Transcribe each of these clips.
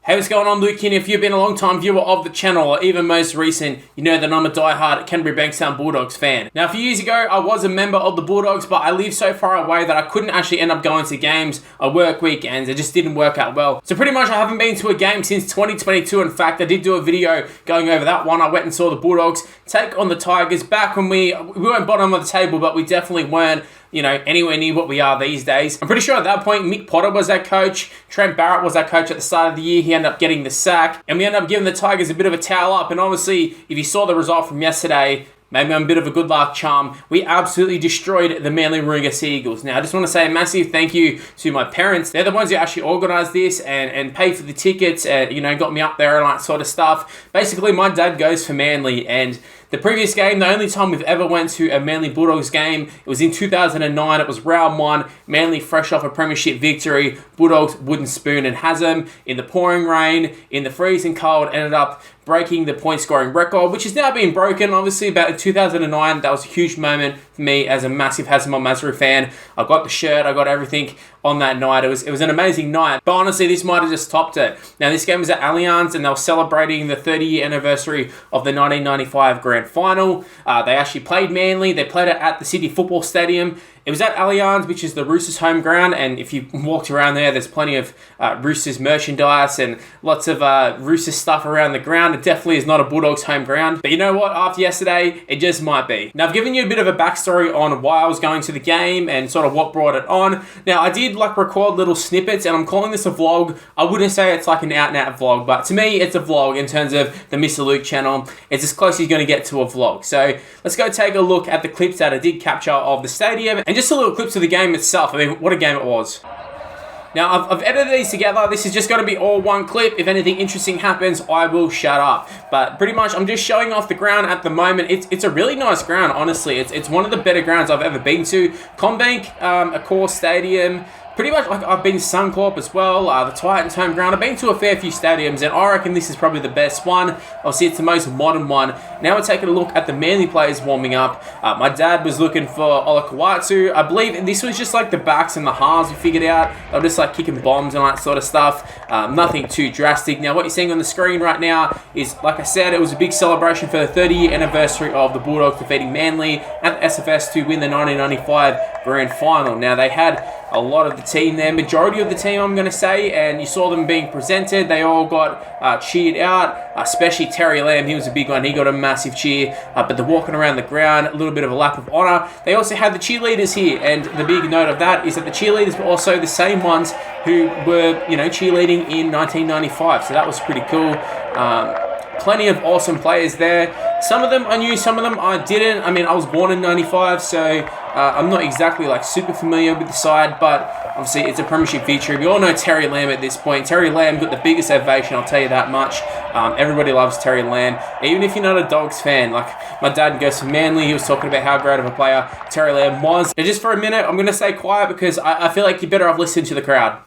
Hey, what's going on? Luke here. If you've been a long time viewer of the channel, or even most recent, you know that I'm a diehard Canterbury-Bankstown Bulldogs fan. Now, a few years ago, I was a member of the Bulldogs, but I live so far away that I couldn't actually end up going to games or work weekends. It just didn't work out well. So pretty much I haven't been to a game since 2022. In fact, I did do a video going over that one. I went and saw the Bulldogs take on the Tigers back when we weren't bottom of the table, but we definitely weren't, anywhere near what we are these days. I'm pretty sure at that point, Mick Potter was our coach. Trent Barrett was our coach at the start of the year. He ended up getting the sack, and we ended up giving the Tigers a bit of a towel up. And obviously, if you saw the result from yesterday, maybe I'm a bit of a good luck charm. We absolutely destroyed the Manly Warringah Sea Eagles. Now, I just want to say a massive thank you to my parents. They're the ones who actually organised this and paid for the tickets and, got me up there and all that sort of stuff. Basically, my dad goes for Manly, and the previous game, the only time we've ever went to a Manly Bulldogs game, it was in 2009. It was round one. Manly fresh off a premiership victory. Bulldogs wooden spoon and has them in the pouring rain, in the freezing cold, ended up breaking the point scoring record, which has now been broken. Obviously, about in 2009, that was a huge moment for me as a massive Hassan Masri fan. I got the shirt, I got everything on that night. It was an amazing night. But honestly, this might have just topped it. Now, this game was at Allianz, and they were celebrating the 30-year anniversary of the 1995 Grand Final. They actually played Manly. They played it at the City Football Stadium. It was at Allianz, which is the Roosters' home ground, and if you walked around there's plenty of Roosters merchandise and lots of Roosters stuff around the ground. It definitely is not a Bulldogs' home ground. But you know what? After yesterday, it just might be. Now, I've given you a bit of a backstory on why I was going to the game and sort of what brought it on. Now, I did record little snippets, and I'm calling this a vlog. I wouldn't say it's like an out-and-out vlog, but to me, it's a vlog in terms of the Mr. Luke channel. It's as close as you're going to get to a vlog. So let's go take a look at the clips that I did capture of the stadium, and just a little clips of the game itself. I mean, what a game it was. Now, I've edited these together. This is just going to be all one clip. If anything interesting happens, I will shut up. But pretty much, I'm just showing off the ground at the moment. It's a really nice ground, honestly. It's one of the better grounds I've ever been to. Combank, Accor Stadium. Pretty much, I've been to Suncorp as well, the Titans home ground. I've been to a fair few stadiums, and I reckon this is probably the best one. Obviously, it's the most modern one. Now we're taking a look at the Manly players warming up. My dad was looking for Ola Kawatsu. I believe this was just the backs and the halves we figured out. They were just kicking bombs and all that sort of stuff. Nothing too drastic. Now, what you're seeing on the screen right now is, like I said, it was a big celebration for the 30-year anniversary of the Bulldogs defeating Manly at the SFS to win the 1995 Grand Final. Now, they had a lot of the team there, majority of the team, I'm going to say, and you saw them being presented. They all got cheered out, especially Terry Lamb. He was a big one. He got a massive cheer, but they're walking around the ground, a little bit of a lap of honour. They also had the cheerleaders here, and the big note of that is that the cheerleaders were also the same ones who were, cheerleading in 1995, so that was pretty cool. Plenty of awesome players there. Some of them I knew, some of them I didn't. I mean, I was born in 95, so I'm not exactly super familiar with the side, but obviously it's a premiership feature. We all know Terry Lamb at this point. Terry Lamb got the biggest ovation, I'll tell you that much. Everybody loves Terry Lamb, even if you're not a Dogs fan. My dad goes to Manly. He was talking about how great of a player Terry Lamb was. And just for a minute, I'm going to stay quiet because I feel like you're better off listening to the crowd.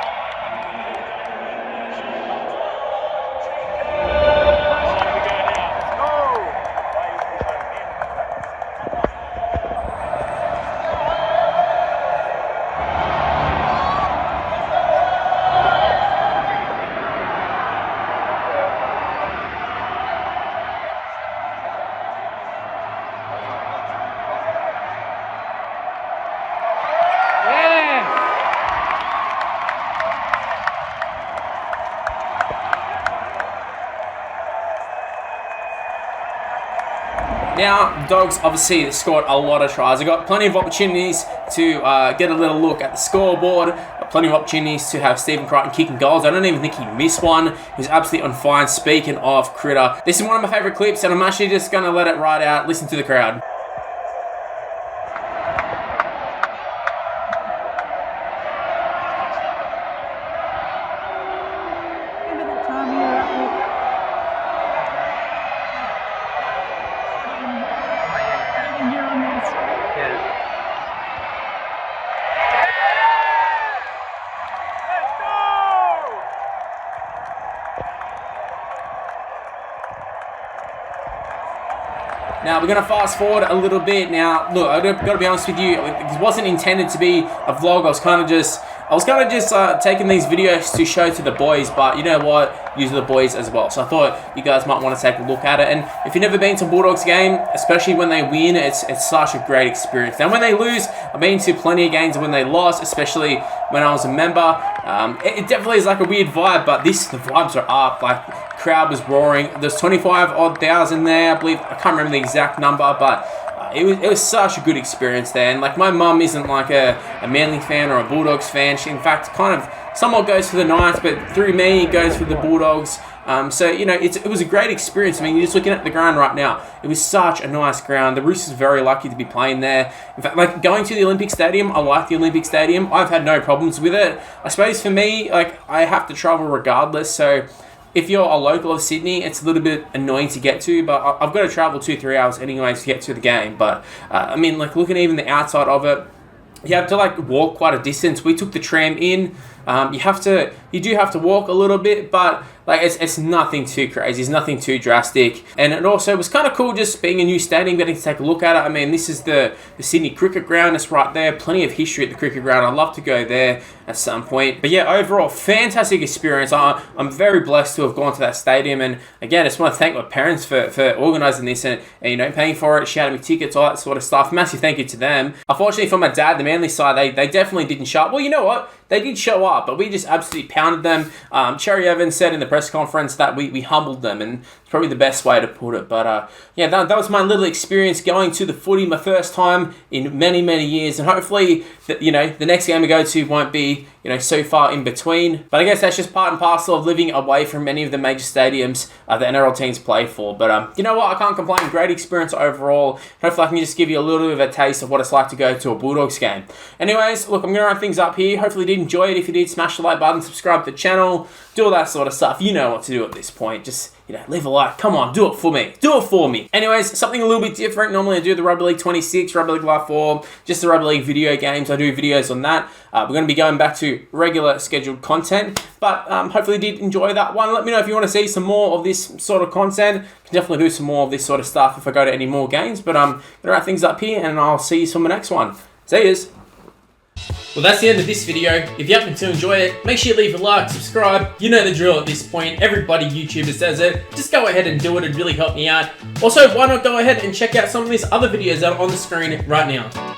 Now, Dogs obviously scored a lot of tries. They got plenty of opportunities to get a little look at the scoreboard. Plenty of opportunities to have Stephen Crichton kicking goals. I don't even think he missed one. He was absolutely on fire. Speaking of Critter, this is one of my favourite clips, and I'm actually just going to let it ride out. Listen to the crowd. Now, we're going to fast forward a little bit. Now, look, I've got to be honest with you. It wasn't intended to be a vlog. I was kind of just I was kind of just taking these videos to show to the boys, but you know what? Use the boys as well. So I thought you guys might want to take a look at it. And if you've never been to a Bulldogs game, especially when they win, it's such a great experience. And when they lose, I've been to plenty of games when they lost, especially when I was a member. It definitely is like a weird vibe, but the vibes are up. Like, crowd was roaring. There's 25,000 there, I believe. I can't remember the exact number, but it was such a good experience there. And like, my mum isn't like a Manly fan or a Bulldogs fan. She in fact kind of somewhat goes for the Knights, but through me goes for the Bulldogs. So you know, it was a great experience. I mean, you're just looking at the ground right now. It was such a nice ground. The Roosters are very lucky to be playing there. In fact, like, going to the Olympic Stadium, I like the Olympic Stadium. I've had no problems with it. I suppose for me, like, I have to travel regardless. So if you're a local of Sydney, it's a little bit annoying to get to, but I've got to travel 2-3 hours anyways to get to the game. But I mean, like, looking even the outside of it, you have to like walk quite a distance. We took the tram in. You do have to walk a little bit, but like, it's nothing too crazy. It's nothing too drastic. And it also was kind of cool just being a new stadium, getting to take a look at it. I mean, this is the Sydney Cricket Ground. It's right there. Plenty of history at the Cricket Ground. I'd love to go there at some point. But yeah, overall, fantastic experience. I'm very blessed to have gone to that stadium. And again, I just want to thank my parents for organising this and you know, paying for it, shouting me tickets, all that sort of stuff. Massive thank you to them. Unfortunately for my dad, the Manly side, they definitely didn't show up. Well, you know what? They did show up, but we just absolutely pounded them. Cherry Evans said in the press conference that we humbled them, and it's probably the best way to put it. But yeah, that was my little experience going to the footy, my first time in many, many years. And hopefully, you know, the next game we go to won't be, you know, so far in between. But I guess that's just part and parcel of living away from many of the major stadiums the NRL teams play for. But you know what? I can't complain. Great experience overall. Hopefully I can just give you a little bit of a taste of what it's like to go to a Bulldogs game. Anyways, look, I'm going to wrap things up here. Hopefully you did enjoy it. If you did, smash the like button, subscribe to the channel, do all that sort of stuff. You know what to do at this point. Just, you know, leave a like. Come on, do it for me. Do it for me. Anyways, something a little bit different. Normally I do the Rugby League 26, Rugby League Live 4, just the Rugby League video games. I do videos on that. We're going to be going back to regular scheduled content, but hopefully you did enjoy that one. Let me know if you want to see some more of this sort of content. I can definitely do some more of this sort of stuff if I go to any more games, but I'm going to wrap things up here, and I'll see you on the next one. See yous. Well, that's the end of this video. If you happen to enjoy it, make sure you leave a like, subscribe. You know the drill at this point. Everybody YouTuber says it. Just go ahead and do it. It'd really help me out. Also, why not go ahead and check out some of these other videos that are on the screen right now.